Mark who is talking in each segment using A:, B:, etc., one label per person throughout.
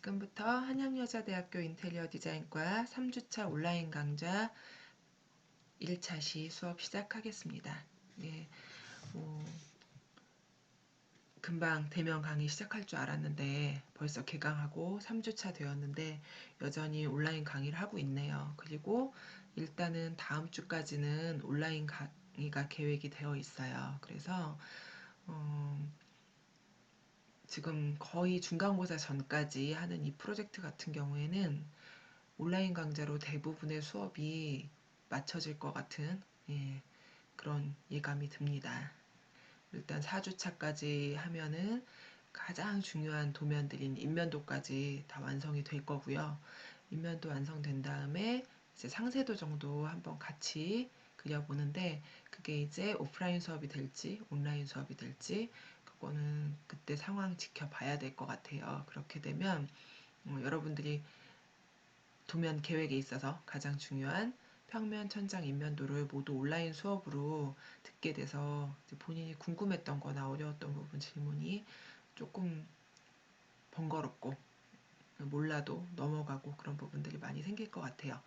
A: 지금부터 한양여자대학교 인테리어 디자인과 3주차 온라인 강좌 1차 시 수업 시작하겠습니다. 예, 금방 대면 강의 시작할 줄 알았는데 벌써 개강하고 3주차 되었는데 여전히 온라인 강의를 하고 있네요. 그리고 일단은 다음 주까지는 온라인 강의가 계획이 되어 있어요. 그래서 지금 거의 중간고사 전까지 하는 이 프로젝트 같은 경우에는 온라인 강좌로 대부분의 수업이 맞춰질 것 같은 그런 예감이 듭니다. 일단 4주차까지 하면은 가장 중요한 도면들인 인면도까지 다 완성이 될 거고요. 인면도 완성된 다음에 이제 상세도 정도 한번 같이 그려보는데 그게 이제 오프라인 수업이 될지 온라인 수업이 될지 그거는 그때 상황 지켜봐야 될 것 같아요. 그렇게 되면 여러분들이 도면 계획에 있어서 가장 중요한 평면, 천장, 인면도를 모두 온라인 수업으로 듣게 돼서 본인이 궁금했던 거나 어려웠던 부분 질문이 조금 번거롭고 몰라도 넘어가고 그런 부분들이 많이 생길 것 같아요.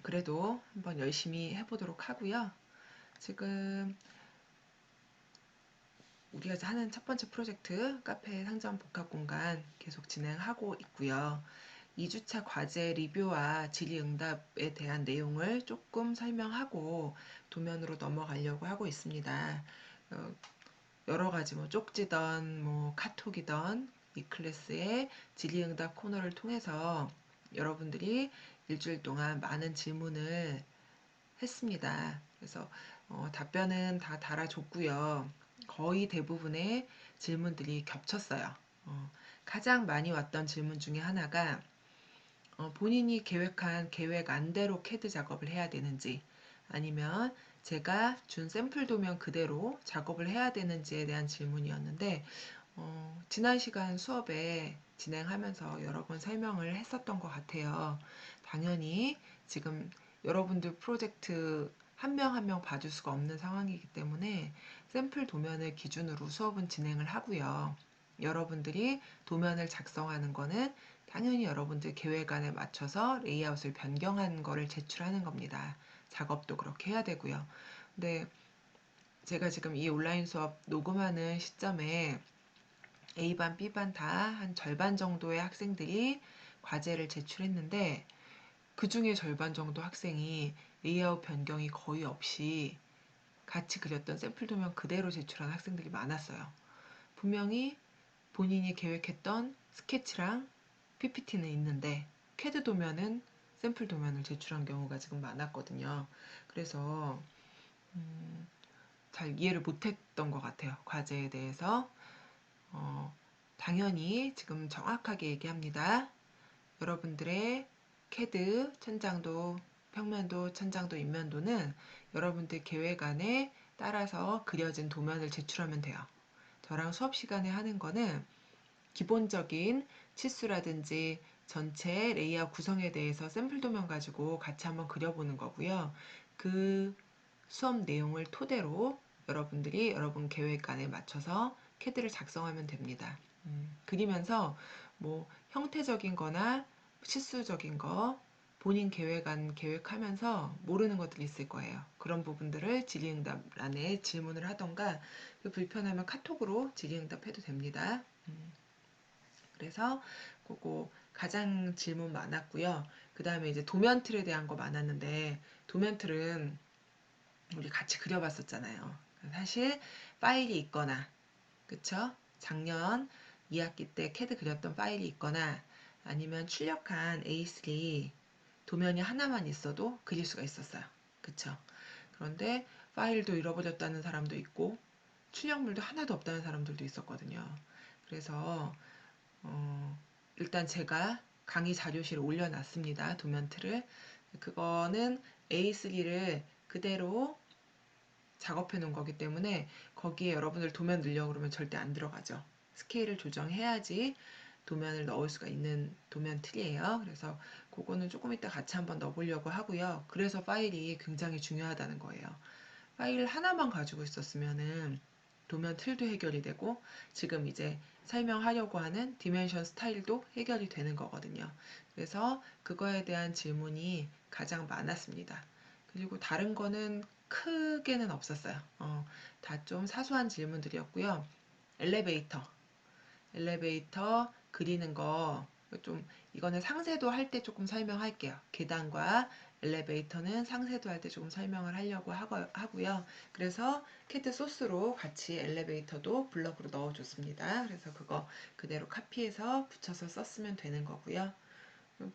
A: 그래도 한번 열심히 해보도록 하고요. 지금 우리가 하는 첫 번째 프로젝트 카페 상점 복합 공간 계속 진행하고 있고요. 2주차 과제 리뷰와 질의응답에 대한 내용을 조금 설명하고 도면으로 넘어가려고 하고 있습니다. 여러 가지 뭐 쪽지던 뭐 카톡이던 이 클래스의 질의응답 코너를 통해서 여러분들이 일주일 동안 많은 질문을 했습니다. 그래서 답변은 다 달아줬고요. 거의 대부분의 질문들이 겹쳤어요. 가장 많이 왔던 질문 중에 하나가 본인이 계획한 계획 안대로 CAD 작업을 해야 되는지 아니면 제가 준 샘플 도면 그대로 작업을 해야 되는지에 대한 질문이었는데 지난 시간 수업에 진행하면서 여러 번 설명을 했었던 것 같아요. 당연히 지금 여러분들 프로젝트 한 명 한 명 봐줄 수가 없는 상황이기 때문에 샘플 도면을 기준으로 수업은 진행을 하고요. 여러분들이 도면을 작성하는 거는 당연히 여러분들 계획안에 맞춰서 레이아웃을 변경한 거를 제출하는 겁니다. 작업도 그렇게 해야 되고요. 근데 제가 지금 이 온라인 수업 녹음하는 시점에 A반, B반 다 한 절반 정도의 학생들이 과제를 제출했는데 그 중에 절반 정도 학생이 레이아웃 변경이 거의 없이 같이 그렸던 샘플 도면 그대로 제출한 학생들이 많았어요. 분명히 본인이 계획했던 스케치랑 PPT는 있는데 CAD 도면은 샘플 도면을 제출한 경우가 지금 많았거든요. 그래서 잘 이해를 못했던 것 같아요. 과제에 대해서. 당연히 지금 정확하게 얘기합니다. 여러분들의 CAD 천장도 평면도 천장도 인면도는 여러분들 계획안에 따라서 그려진 도면을 제출하면 돼요. 저랑 수업 시간에 하는 거는 기본적인 치수라든지 전체 레이아웃 구성에 대해서 샘플 도면 가지고 같이 한번 그려보는 거고요. 그 수업 내용을 토대로 여러분들이 여러분 계획안에 맞춰서 CAD를 작성하면 됩니다. 그리면서 뭐 형태적인 거나 치수적인 거 본인 계획안 계획하면서 모르는 것들이 있을 거예요. 그런 부분들을 질의응답란에 질문을 하던가 불편하면 카톡으로 질의응답해도 됩니다. 그래서 그거 가장 질문 많았고요. 그 다음에 이제 도면 틀에 대한 거 많았는데 도면 틀은 우리 같이 그려봤었잖아요. 사실 파일이 있거나 그쵸? 작년 2학기 때 CAD 그렸던 파일이 있거나 아니면 출력한 A3 도면이 하나만 있어도 그릴 수가 있었어요. 그쵸? 그런데 파일도 잃어버렸다는 사람도 있고 출력물도 하나도 없다는 사람들도 있었거든요. 그래서 일단 제가 강의 자료실에 올려놨습니다. 도면틀을. 그거는 A3를 그대로 작업해 놓은 거기 때문에 거기에 여러분들 도면 넣으려고 그러면 절대 안 들어가죠. 스케일을 조정해야지 도면을 넣을 수가 있는 도면 틀이에요. 그래서 그거는 조금 이따 같이 한번 넣어보려고 하고요. 그래서 파일이 굉장히 중요하다는 거예요. 파일 하나만 가지고 있었으면은 도면 틀도 해결이 되고 지금 이제 설명하려고 하는 디멘션 스타일도 해결이 되는 거거든요. 그래서 그거에 대한 질문이 가장 많았습니다. 그리고 다른 거는 크게는 없었어요. 다 좀 사소한 질문들이었고요. 엘리베이터, 엘리베이터 그리는 거 좀 이거는 상세도 할 때 조금 설명할게요. 계단과 엘리베이터는 상세도 할 때 조금 설명을 하려고 하고요. 그래서 캐드 소스로 같이 엘리베이터도 블럭으로 넣어줬습니다. 그래서 그거 그대로 카피해서 붙여서 썼으면 되는 거고요.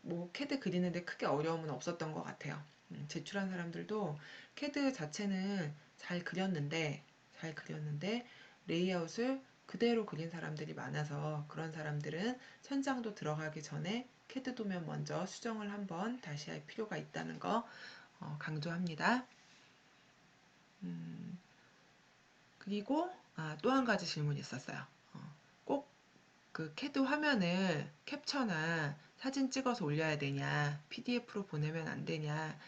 A: 뭐 캐드 그리는데 크게 어려움은 없었던 것 같아요. 제출한 사람들도 캐드 자체는 잘 그렸는데 레이아웃을 그대로 그린 사람들이 많아서 그런 사람들은 천장도 들어가기 전에 캐드 도면 먼저 수정을 한번 다시 할 필요가 있다는 거 강조합니다. 그리고 또 한 가지 질문이 있었어요. 꼭 그 캐드 화면을 캡처나 사진 찍어서 올려야 되냐, PDF로 보내면 안 되냐,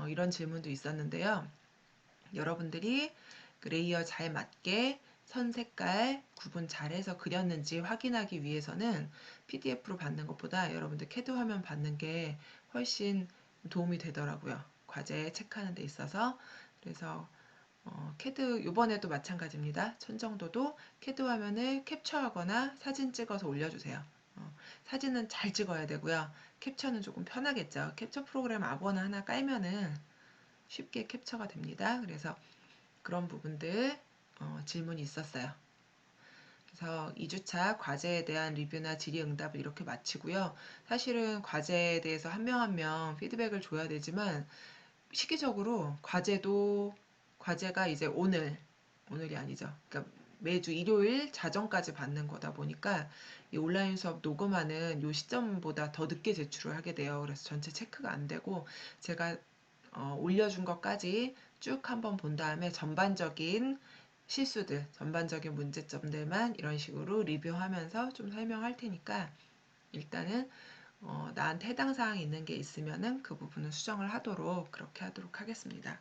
A: 이런 질문도 있었는데요. 여러분들이 그 레이어 잘 맞게 선 색깔 구분 잘해서 그렸는지 확인하기 위해서는 PDF로 받는 것보다 여러분들 캐드 화면 받는 게 훨씬 도움이 되더라고요. 과제 체크하는 데 있어서. 그래서 캐드 이번에도 마찬가지입니다. 천정도도 캐드 화면을 캡처하거나 사진 찍어서 올려주세요. 사진은 잘 찍어야 되고요. 캡처는 조금 편하겠죠. 캡처 프로그램 아무거나 하나 깔면은 쉽게 캡처가 됩니다. 그래서 그런 부분들 질문이 있었어요. 그래서 2주차 과제에 대한 리뷰나 질의응답을 이렇게 마치고요. 사실은 과제에 대해서 한 명 한 명 피드백을 줘야 되지만 시기적으로 과제가 이제 오늘이 아니죠. 그러니까 매주 일요일 자정까지 받는 거다 보니까 이 온라인 수업 녹음하는 요 시점보다 더 늦게 제출을 하게 돼요. 그래서 전체 체크가 안 되고 제가 올려준 것까지 쭉 한번 본 다음에 전반적인 실수들, 전반적인 문제점들만 이런 식으로 리뷰하면서 좀 설명할 테니까 일단은 나한테 해당 사항이 있는 게 있으면은 그 부분은 수정을 하도록 그렇게 하도록 하겠습니다.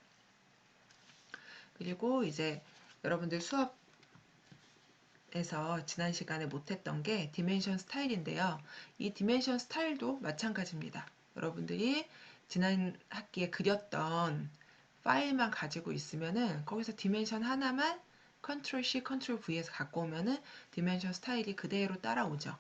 A: 그리고 이제 여러분들 수업에서 지난 시간에 못했던 게 디멘션 스타일인데요. 이 디멘션 스타일도 마찬가지입니다. 여러분들이 지난 학기에 그렸던 파일만 가지고 있으면은 거기서 디멘션 하나만 컨트롤 C, 컨트롤 V에서 갖고 오면은 디멘션 스타일이 그대로 따라오죠.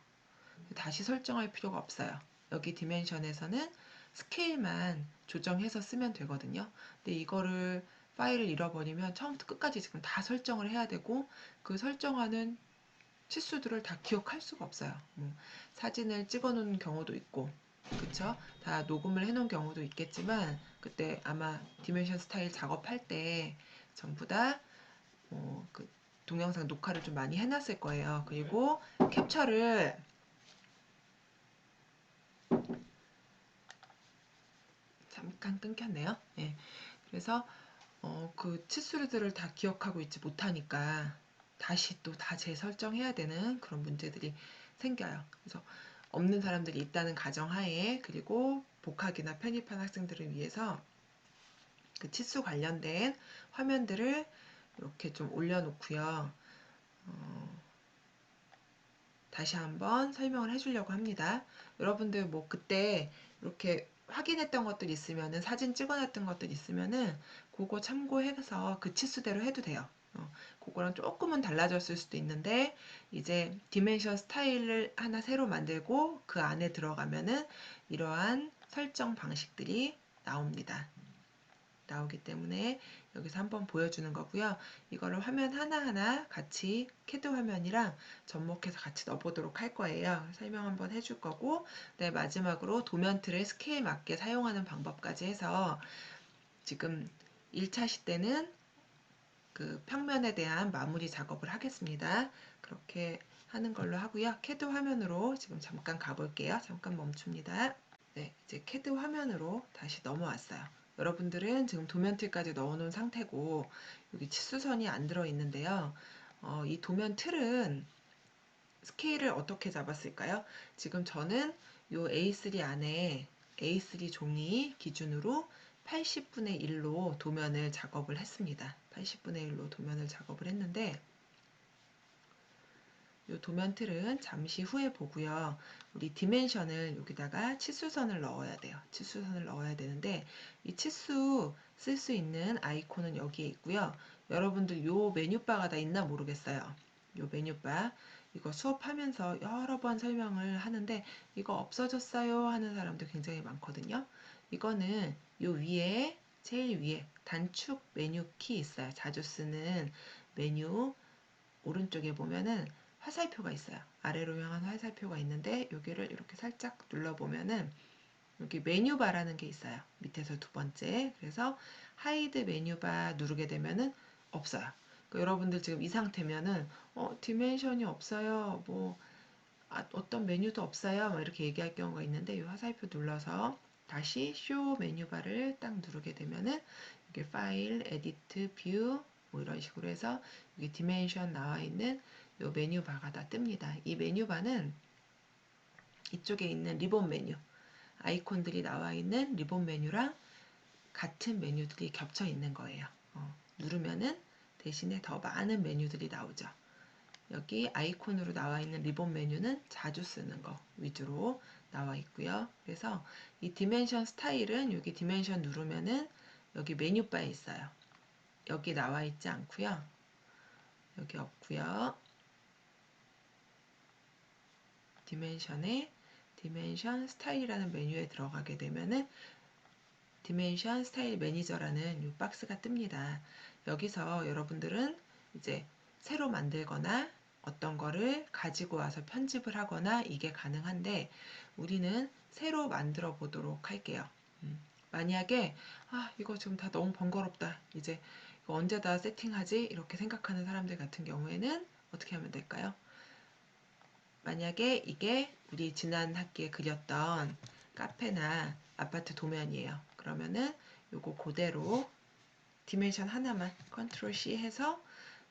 A: 다시 설정할 필요가 없어요. 여기 디멘션에서는 스케일만 조정해서 쓰면 되거든요. 근데 이거를 파일을 잃어버리면 처음부터 끝까지 지금 다 설정을 해야 되고 그 설정하는 치수들을 다 기억할 수가 없어요. 사진을 찍어 놓은 경우도 있고 그쵸? 다 녹음을 해 놓은 경우도 있겠지만 그때 아마 디멘션 스타일 작업할 때 전부 다 그 동영상 녹화를 좀 많이 해놨을 거예요. 그리고 캡처를 잠깐 끊겼네요. 예. 그래서 그 치수들을 다 기억하고 있지 못하니까 다시 또 다 재설정해야 되는 그런 문제들이 생겨요. 그래서 없는 사람들이 있다는 가정하에 그리고 복학이나 편입한 학생들을 위해서 그 치수 관련된 화면들을 이렇게 좀 올려놓고요. 다시 한번 설명을 해주려고 합니다. 여러분들 뭐 그때 이렇게 확인했던 것들 있으면은 사진 찍어놨던 것들 있으면은 그거 참고해서 그 치수대로 해도 돼요. 그거랑 조금은 달라졌을 수도 있는데 이제 디멘션 스타일을 하나 새로 만들고 그 안에 들어가면은 이러한 설정 방식들이 나오기 때문에 여기서 한번 보여주는 거고요. 이거를 화면 하나하나 같이 캐드 화면이랑 접목해서 같이 넣어보도록 할 거예요. 설명 한번 해줄 거고 네, 마지막으로 도면 틀을 스케일 맞게 사용하는 방법까지 해서 지금 1차 시 때는 그 평면에 대한 마무리 작업을 하겠습니다. 그렇게 하는 걸로 하고요. 캐드 화면으로 지금 잠깐 가볼게요. 잠깐 멈춥니다. 네, 이제 캐드 화면으로 다시 넘어왔어요. 여러분들은 지금 도면 틀까지 넣어놓은 상태고 여기 치수선이 안 들어있는데요. 이 도면 틀은 스케일을 어떻게 잡았을까요? 지금 저는 이 A3 안에 A3 종이 기준으로 80분의 1로 도면을 작업을 했습니다. 80분의 1로 도면을 작업을 했는데 이 도면 틀은 잠시 후에 보고요. 우리 디멘션을 여기다가 치수선을 넣어야 돼요. 치수선을 넣어야 되는데 이 치수 쓸 수 있는 아이콘은 여기에 있고요. 여러분들 요 메뉴바가 다 있나 모르겠어요. 요 메뉴바 이거 수업하면서 여러 번 설명을 하는데 이거 없어졌어요 하는 사람도 굉장히 많거든요. 이거는 요 위에 제일 위에 단축 메뉴 키 있어요. 자주 쓰는 메뉴 오른쪽에 보면은 화살표가 있어요. 아래로 향한 화살표가 있는데 여기를 이렇게 살짝 눌러보면은 여기 메뉴바라는 게 있어요. 밑에서 두 번째. 그래서 하이드 메뉴바 누르게 되면은 없어요. 그러니까 여러분들 지금 이 상태면은 디멘션이 없어요. 뭐 어떤 메뉴도 없어요. 막 이렇게 얘기할 경우가 있는데 이 화살표 눌러서 다시 쇼 메뉴바를 딱 누르게 되면은 이게 파일, 에디트, 뷰 뭐 이런 식으로 해서 여기 디멘션 나와 있는 이 메뉴바가 다 뜹니다. 이 메뉴바는 이쪽에 있는 리본 메뉴, 아이콘들이 나와 있는 리본 메뉴랑 같은 메뉴들이 겹쳐 있는 거예요. 누르면은 대신에 더 많은 메뉴들이 나오죠. 여기 아이콘으로 나와 있는 리본 메뉴는 자주 쓰는 거 위주로 나와 있고요. 그래서 이 디멘션 스타일은 여기 디멘션 누르면은 여기 메뉴바에 있어요. 여기 나와 있지 않고요. 여기 없고요. 디멘션에 디멘션 스타일이라는 메뉴에 들어가게 되면은 디멘션 스타일 매니저라는 이 박스가 뜹니다. 여기서 여러분들은 이제 새로 만들거나 어떤 거를 가지고 와서 편집을 하거나 이게 가능한데 우리는 새로 만들어 보도록 할게요. 만약에 이거 지금 다 너무 번거롭다. 이제 이거 언제 다 세팅하지? 이렇게 생각하는 사람들 같은 경우에는 어떻게 하면 될까요? 만약에 이게 우리 지난 학기에 그렸던 카페나 아파트 도면이에요. 그러면은 요거 그대로 디멘션 하나만 컨트롤 C 해서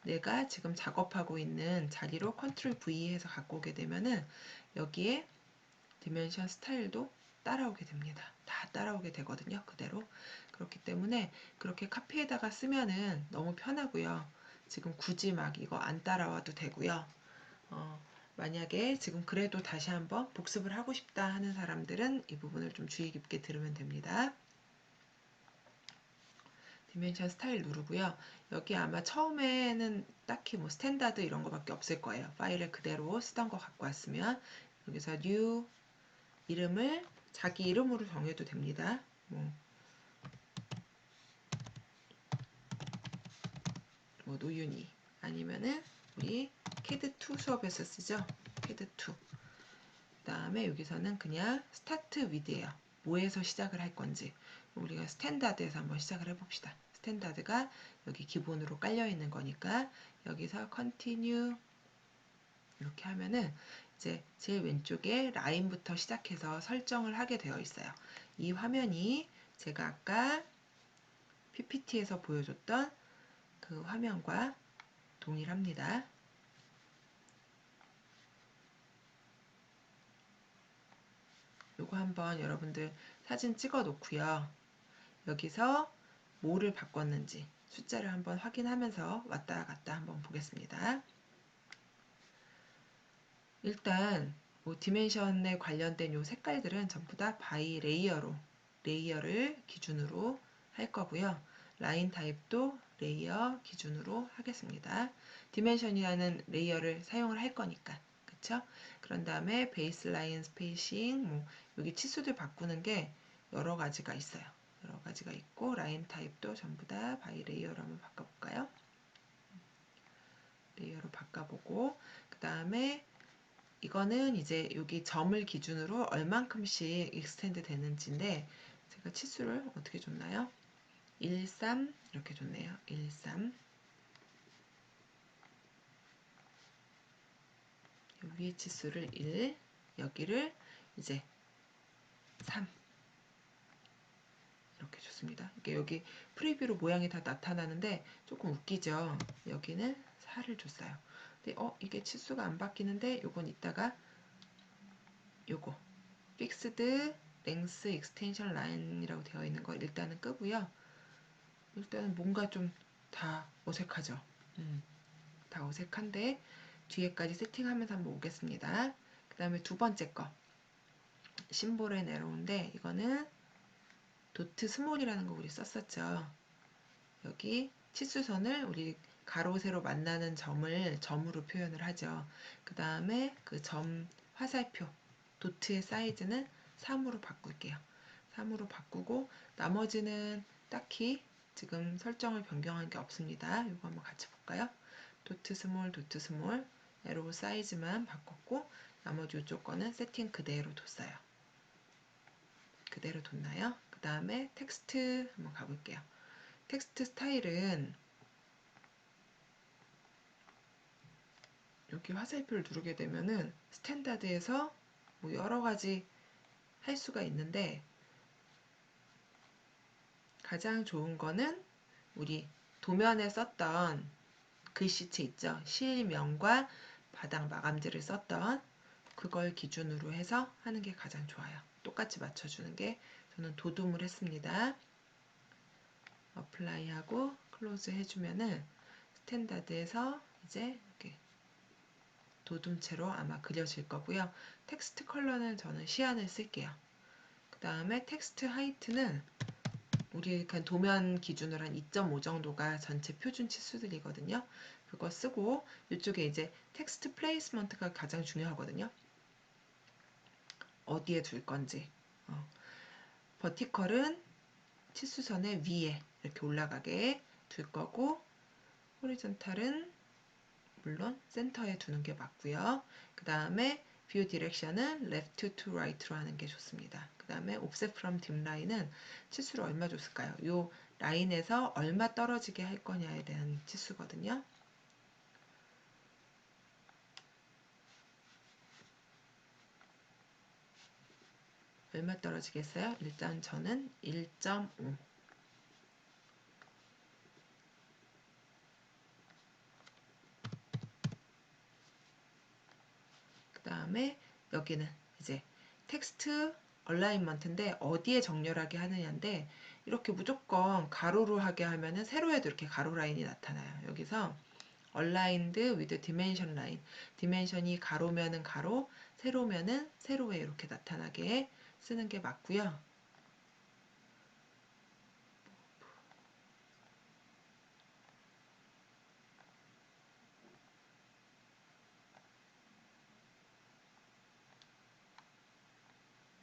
A: 내가 지금 작업하고 있는 자리로 컨트롤 V 해서 갖고 오게 되면은 여기에 디멘션 스타일도 따라오게 됩니다. 다 따라오게 되거든요. 그대로. 그렇기 때문에 그렇게 카피에다가 쓰면은 너무 편하고요. 지금 굳이 막 이거 안 따라와도 되고요. 어, 만약에 지금 그래도 다시 한번 복습을 하고 싶다 하는 사람들은 이 부분을 좀 주의 깊게 들으면 됩니다. 디멘션 스타일 누르고요. 여기 아마 처음에는 딱히 뭐 스탠다드 이런 거밖에 없을 거예요. 파일을 그대로 쓰던 거 갖고 왔으면 여기서 new 이름을 자기 이름으로 정해도 됩니다. 뭐 노윤이 아니면은 우리 CAD2 수업에서 쓰죠. CAD2. 그 다음에 여기서는 그냥 스타트 위드예요. 뭐에서 시작을 할 건지. 우리가 스탠다드에서 한번 시작을 해봅시다. 스탠다드가 여기 기본으로 깔려 있는 거니까 여기서 continue 이렇게 하면은 이제 제일 왼쪽에 라인부터 시작해서 설정을 하게 되어 있어요. 이 화면이 제가 아까 PPT에서 보여줬던 그 화면과 동일합니다. 요거 한번 여러분들 사진 찍어 놓고요. 여기서 뭐를 바꿨는지 숫자를 한번 확인하면서 왔다 갔다 한번 보겠습니다. 일단 뭐 디멘션에 관련된 요 색깔들은 전부 다 바이 레이어를 기준으로 할 거고요. 라인 타입도 레이어 기준으로 하겠습니다. 디멘션이라는 레이어를 사용을 할 거니까. 그쵸? 그런 다음에 베이스 라인 스페이싱 뭐 여기 치수들 바꾸는 게 여러 가지가 있어요. 여러 가지가 있고 라인 타입도 전부 다 바이 레이어로 한번 바꿔볼까요? 레이어로 바꿔보고 그 다음에 이거는 이제 여기 점을 기준으로 얼만큼씩 익스텐드 되는지인데 제가 치수를 어떻게 줬나요? 13 이렇게 줬네요. 13 위에 치수를 1 여기를 이제 3 이렇게 줬습니다. 이게 여기 프리뷰로 모양이 다 나타나는데 조금 웃기죠. 여기는 4를 줬어요. 근데 이게 치수가 안 바뀌는데 요건 이따가 요거 픽스드 랭스 익스텐션 라인이라고 되어 있는 거 일단은 끄고요. 일단은 뭔가 좀 다 어색하죠. 다 어색한데 뒤에까지 세팅하면서 한번 오겠습니다. 그 다음에 두 번째 거 심볼의 내려온데 이거는 도트 스몰이라는 거 우리 썼었죠. 여기 치수선을 우리 가로 세로 만나는 점을 점으로 표현을 하죠. 그 다음에 그 점 화살표 도트의 사이즈는 3으로 바꿀게요. 3으로 바꾸고 나머지는 딱히 지금 설정을 변경한 게 없습니다. 이거 한번 같이 볼까요? 도트 스몰, 에로 사이즈만 바꿨고 나머지 이쪽 거는 세팅 그대로 뒀어요. 그대로 뒀나요? 그 다음에 텍스트 한번 가볼게요. 텍스트 스타일은 여기 화살표를 누르게 되면은 스탠다드에서 뭐 여러 가지 할 수가 있는데 가장 좋은 거는 우리 도면에 썼던 글씨체 있죠. 실명과 바닥 마감재를 썼던 그걸 기준으로 해서 하는 게 가장 좋아요. 똑같이 맞춰주는 게 저는 도둠을 했습니다. 어플라이 하고 클로즈 해주면은 스탠다드에서 이제 이렇게 도둠체로 아마 그려질 거고요. 텍스트 컬러는 저는 시안을 쓸게요. 그 다음에 텍스트 하이트는 우리 그냥 도면 기준으로 한 2.5 정도가 전체 표준 치수들이거든요. 그거 쓰고 이쪽에 이제 텍스트 플레이스먼트가 가장 중요하거든요. 어디에 둘 건지. 버티컬은 치수선의 위에 이렇게 올라가게 둘 거고 호리존탈은 물론 센터에 두는 게 맞고요. 그 다음에 뷰 디렉션은 left to right로 하는 게 좋습니다. 그 다음에 offset from dim line은 치수를 얼마 줬을까요? 요 라인에서 얼마 떨어지게 할 거냐에 대한 치수거든요. 얼마 떨어지겠어요? 일단 저는 1.5. 그 다음에 여기는 이제 텍스트 얼라인먼트인데 어디에 정렬하게 하느냐인데 이렇게 무조건 가로로 하게 하면은 세로에도 이렇게 가로 라인이 나타나요. 여기서 aligned with dimension line. 디멘션이 가로면은 가로, 세로면은 세로에 이렇게 나타나게 쓰는 게 맞고요.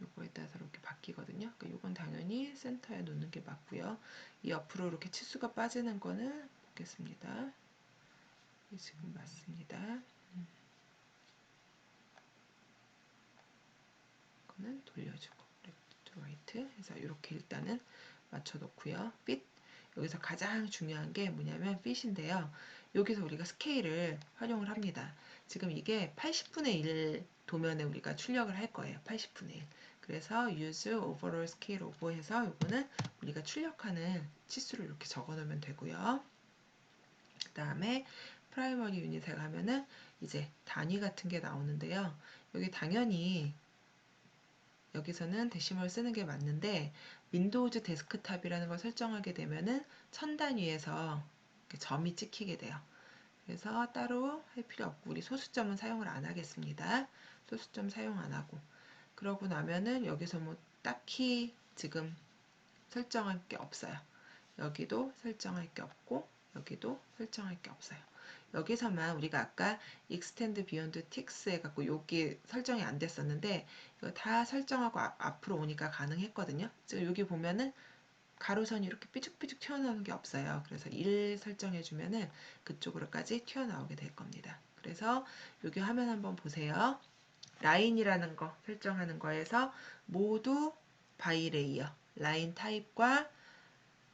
A: 요거에 따라서 이렇게 바뀌거든요. 그러니까 요건 당연히 센터에 놓는 게 맞고요. 이 옆으로 이렇게 치수가 빠지는 거는 보겠습니다. 지금 맞습니다. 이거는 돌려주고 left to right 해서 이렇게 일단은 맞춰놓고요. 핏 여기서 가장 중요한 게 뭐냐면 핏인데요. 여기서 우리가 스케일을 활용을 합니다. 지금 이게 80분의 1 도면에 우리가 출력을 할 거예요. 80분의 1. 그래서 use overall scale over 해서 요거는 우리가 출력하는 치수를 이렇게 적어 놓으면 되고요. 그 다음에 프라이머리 유닛에 가면은 이제 단위 같은 게 나오는데요. 여기 당연히 여기서는 데시멀 쓰는 게 맞는데 윈도우즈 데스크탑이라는 걸 설정하게 되면은 1000단위에서 점이 찍히게 돼요. 그래서 따로 할 필요 없고 우리 소수점은 사용을 안 하겠습니다. 소수점 사용 안 하고 그러고 나면은 여기서 뭐 딱히 지금 설정할 게 없어요. 여기도 설정할 게 없고 여기도 설정할 게 없어요. 여기서만 우리가 아까 extend beyond ticks 해갖고 여기 설정이 안 됐었는데 이거 다 설정하고 앞으로 오니까 가능했거든요. 지금 여기 보면은 가로선이 이렇게 삐죽삐죽 튀어나오는 게 없어요. 그래서 1 설정해주면은 그쪽으로까지 튀어나오게 될 겁니다. 그래서 여기 화면 한번 보세요. 라인이라는 거 설정하는 거에서 모두 바이 레이어 라인 타입과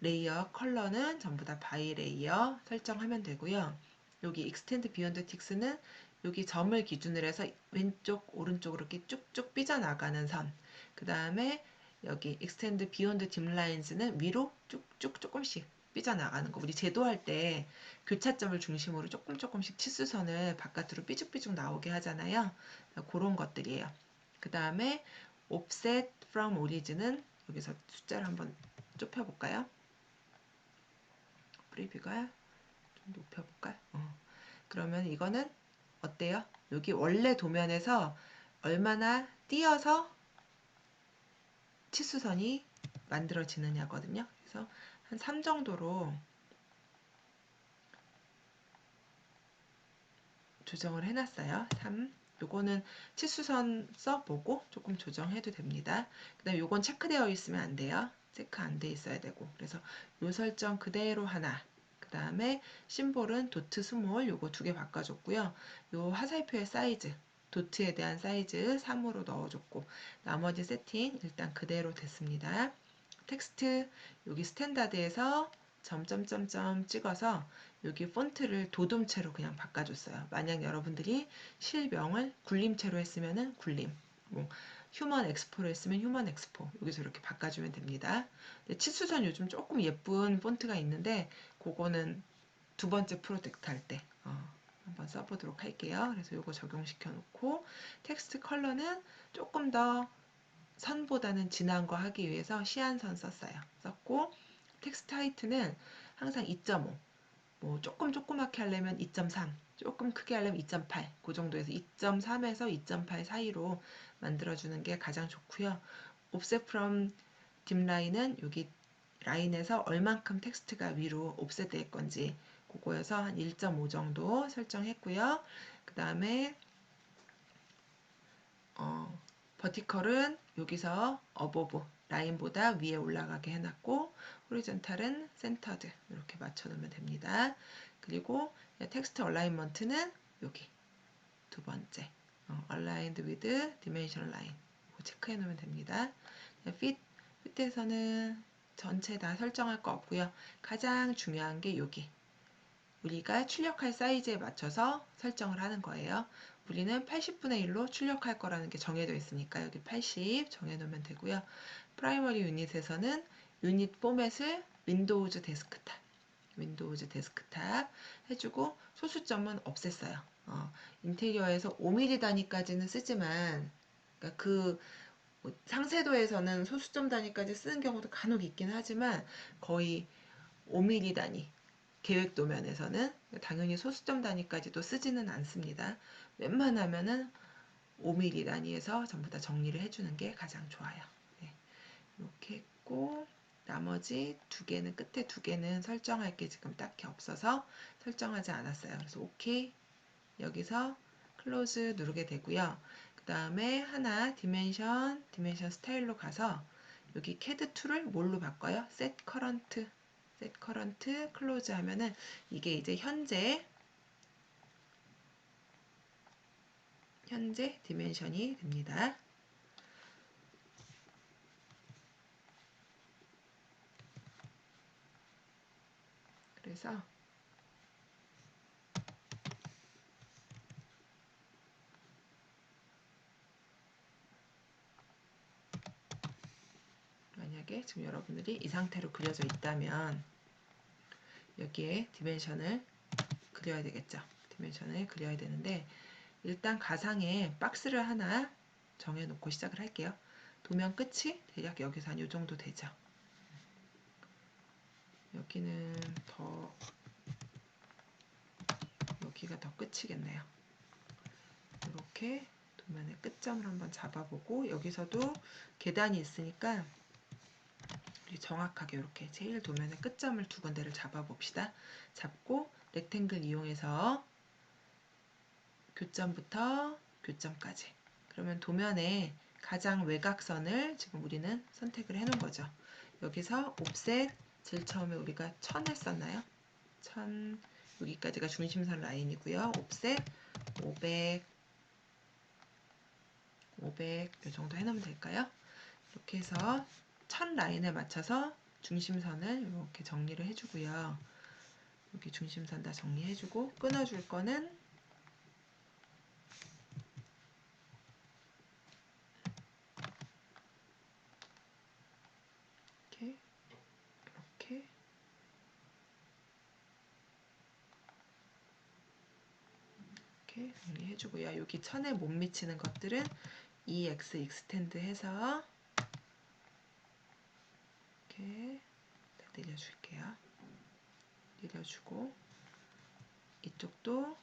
A: 레이어 컬러는 전부 다 바이 레이어 설정하면 되고요. 여기 extend beyond ticks는 여기 점을 기준으로 해서 왼쪽 오른쪽으로 이렇게 쭉쭉 삐져나가는 선. 그 다음에 여기 extend beyond dim lines는 위로 쭉쭉 조금씩 삐져나가는 거. 우리 제도할 때 교차점을 중심으로 조금씩 치수선을 바깥으로 삐죽삐죽 나오게 하잖아요. 그런 것들이에요. 그 다음에 offset from origin은 여기서 숫자를 한번 좁혀볼까요? 프리뷰가 좀 높여볼까요? 그러면 이거는 어때요? 여기 원래 도면에서 얼마나 띄어서 치수선이 만들어지느냐거든요. 그래서 한 3 정도로 조정을 해놨어요. 3. 요거는 치수선 써보고 조금 조정해도 됩니다. 그 다음에 요건 체크되어 있으면 안 돼요. 체크 안 돼 있어야 되고. 그래서 요 설정 그대로 하나. 그 다음에 심볼은 도트 스몰 요거 2개 바꿔줬고요. 요 화살표의 사이즈 도트에 대한 사이즈 3으로 넣어줬고 나머지 세팅 일단 그대로 됐습니다. 텍스트 여기 스탠다드에서 점점점점 찍어서 여기 폰트를 도둠체로 그냥 바꿔줬어요. 만약 여러분들이 실명을 굴림체로 했으면은 굴림, 뭐 휴먼 엑스포로 했으면 휴먼 엑스포 여기서 이렇게 바꿔주면 됩니다. 치수선 요즘 조금 예쁜 폰트가 있는데 그거는 2번째 프로젝트 할 때 한번 써보도록 할게요. 그래서 요거 적용시켜 놓고 텍스트 컬러는 조금 더 선보다는 진한 거 하기 위해서 시안선 썼고 텍스트 하이트는 항상 2.5 뭐 조금 조그맣게 하려면 2.3 조금 크게 하려면 2.8 그 정도에서 2.3에서 2.8 사이로 만들어주는 게 가장 좋고요. 옵셋 프롬 딥라인은 여기 라인에서 얼만큼 텍스트가 위로 옵셋 될 건지 그거여서 한 1.5 정도 설정했고요. 그 다음에 버티컬은 여기서 어보브 라인보다 위에 올라가게 해놨고 호리존탈은 센터드 이렇게 맞춰놓으면 됩니다. 그리고 텍스트 얼라인먼트는 여기 2번째 Aligned with Dimension Line 체크해 놓으면 됩니다. 핏에서는 전체 다 설정할 거 없고요. 가장 중요한 게 여기 우리가 출력할 사이즈에 맞춰서 설정을 하는 거예요. 우리는 80분의 1로 출력할 거라는 게 정해져 있으니까 여기 80 정해놓으면 되고요. 프라이머리 유닛에서는 유닛 포맷을 윈도우즈 데스크탑 해주고 소수점은 없앴어요. 인테리어에서 5mm 단위까지는 쓰지만 그러니까 그 상세도에서는 소수점 단위까지 쓰는 경우도 간혹 있긴 하지만 거의 5mm 단위 계획 도면에서는 당연히 소수점 단위까지도 쓰지는 않습니다. 웬만하면은 5mm 단위에서 전부 다 정리를 해주는 게 가장 좋아요. 네, 이렇게 했고 나머지 2개는 끝에 2개는 설정할 게 지금 딱히 없어서 설정하지 않았어요. 그래서 OK 여기서 클로즈 누르게 되고요. 그 다음에 하나 디멘션 스타일로 가서 여기 CAD 툴을 뭘로 바꿔요? Set Current 클로즈 하면은 이게 이제 현재 디멘션이 됩니다. 그래서 만약에 지금 여러분들이 이 상태로 그려져 있다면 여기에 디멘션을 그려야 되겠죠. 디멘션을 그려야 되는데 일단 가상에 박스를 하나 정해놓고 시작을 할게요. 도면 끝이 대략 여기서 한 요 정도 되죠. 여기는 여기가 더 끝이겠네요. 이렇게 도면의 끝점을 한번 잡아보고 여기서도 계단이 있으니까 우리 정확하게 이렇게 제일 도면의 끝점을 2군데를 잡아봅시다. 잡고 렉탱글 이용해서 교점부터 교점까지 그러면 도면에 가장 외곽선을 지금 우리는 선택을 해놓은 거죠. 여기서 옵셋 제일 처음에 우리가 1000 했었나요? 1000 여기까지가 중심선 라인이고요. 옵셋 500 이 정도 해놓으면 될까요? 이렇게 해서 1000 라인에 맞춰서 중심선을 이렇게 정리를 해주고요. 여기 중심선 다 정리해주고 끊어줄 거는 이렇게 이렇게 정리해주고요. 여기 천에 못 미치는 것들은 EX 익스텐드 해서 이렇게 다 내려줄게요. 내려주고 이쪽도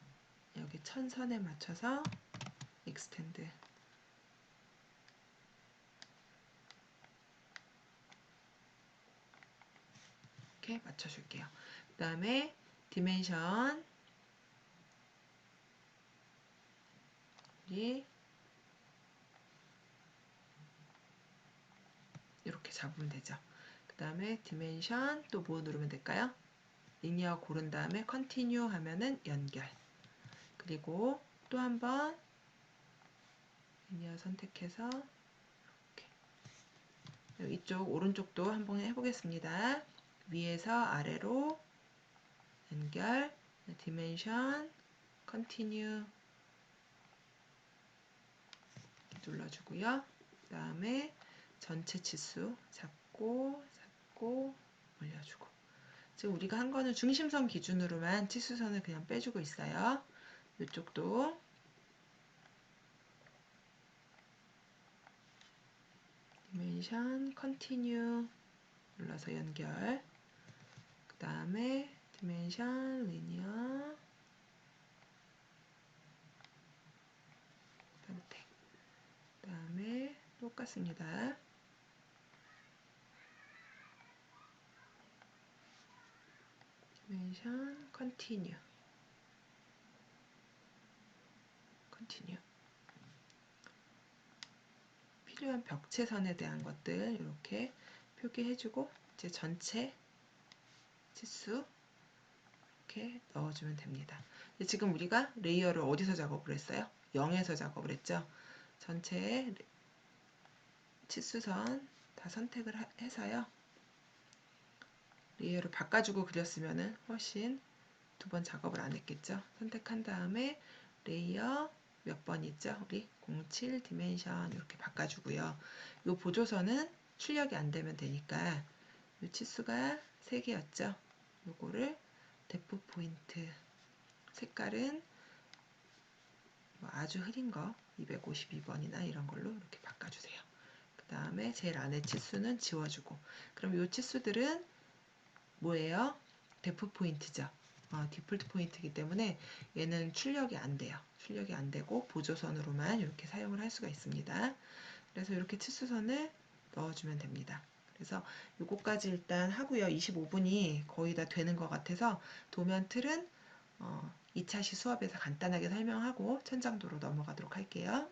A: 여기 천선에 맞춰서 익스텐드 이렇게 맞춰줄게요. 그 다음에 디멘션 이렇게 잡으면 되죠. 그 다음에 디멘션 또 뭐 누르면 될까요? 리니어 고른 다음에 컨티뉴 하면은 연결. 그리고 또 한번 리니어 선택해서 이렇게. 이쪽 오른쪽도 한번 해보겠습니다. 위에서 아래로 연결, 디멘션, 컨티뉴 눌러주고요. 그 다음에 전체 치수 잡고 올려주고. 지금 우리가 한 거는 중심선 기준으로만 치수선을 그냥 빼주고 있어요. 이쪽도 디멘션 컨티뉴 눌러서 연결. 그 다음에 디멘션 리니어 선택. 그 다음에 똑같습니다. 디멘션 컨티뉴 필요한 벽체선에 대한 것들 이렇게 표기해주고 이제 전체 치수 이렇게 넣어주면 됩니다. 지금 우리가 레이어를 어디서 작업을 했어요? 0에서 작업을 했죠. 전체 치수선 다 선택을 해서요. 레이어를 바꿔주고 그렸으면 훨씬 두 번 작업을 안 했겠죠. 선택한 다음에 레이어 몇 번 있죠? 우리 07 디멘션 이렇게 바꿔주고요. 이 보조선은 출력이 안 되면 되니까 이 치수가 3개였죠. 요거를 데프 포인트 색깔은 뭐 아주 흐린 거 252번이나 이런 걸로 이렇게 바꿔주세요. 그 다음에 제일 안에 치수는 지워주고. 그럼 이 치수들은 뭐예요? 데프 포인트죠. 디폴트 포인트이기 때문에 얘는 출력이 안 돼요. 출력이 안 되고 보조선으로만 이렇게 사용을 할 수가 있습니다. 그래서 이렇게 치수선을 넣어주면 됩니다. 그래서 요거까지 일단 하고요. 25분이 거의 다 되는 것 같아서 도면 틀은 2차 시 수업에서 간단하게 설명하고 천장도로 넘어가도록 할게요.